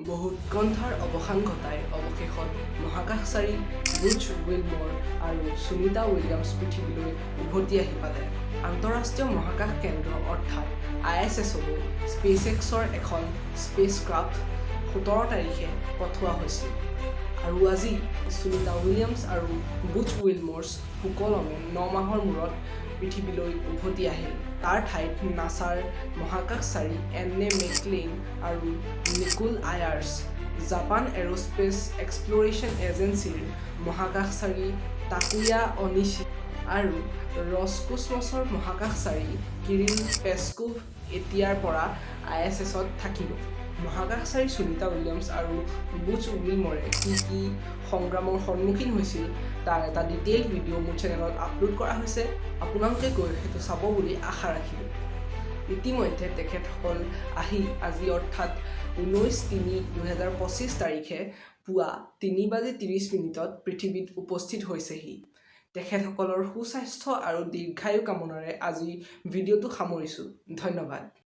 বহু উৎকণ্ঠাৰ অৱসান ঘটাই অৱশেষত মহাকাশচাৰী বুচ উইলমৰ আৰু সুনিতা উইলিয়ামছ পৃথিৱীলৈ উভতি আহি পালে। আন্তঃৰাষ্ট্ৰীয় মহাকাশ কেন্দ্ৰ অৰ্থাৎ ISS-লৈ স্পেচএক্সৰ এখন স্পেচক্ৰাফ্ট 17 তাৰিখে পঠোৱা হৈছিল। আৰু আজি সুনিতা উইলিয়ামছ আৰু বুচ উইলমৰ্ছ সুকলমে 9 মাহৰ মূৰত পৃথিৱীলৈ উভতি আহিল। তাৰ ঠাইত নাছাৰ মহাকাশচাৰী এন্নে মেকক্লেইন আৰু Nicole Ayers, Japan Aerospace Exploration এজেন্সিৰ মহাকাশচাৰী তাকুয়া অনিশি আৰু ৰছকোছমছৰ মহাকাশচাৰী কিৰিল পেস্কোভ এতিয়াৰ পৰা ISS-ত থাকিব। মহাকাশচাৰী সুনিতা উইলিয়ামছ আৰু বুচ উইলমৰে কি সংগ্ৰামৰ সন্মুখীন হৈছিল তাৰ এটা ডিটেইল ভিডিঅ' মোৰ চেনেলত আপলোড কৰা হৈছে। আপোনালোকে গৈ সেইটো চাব বুলি আশা ৰাখিলোঁ। ইতিমধ্যে তেখেতসকল আজি অৰ্থাৎ 19/3/2025 তাৰিখে পুৱা 3:30 পৃথিৱীত উপস্থিত হৈছেহি। তেখেতসকলৰ সুস্বাস্থ্য আৰু দীৰ্ঘায়ু কামনাৰে আজি ভিডিঅ'টো সামৰিছোঁ। ধন্যবাদ।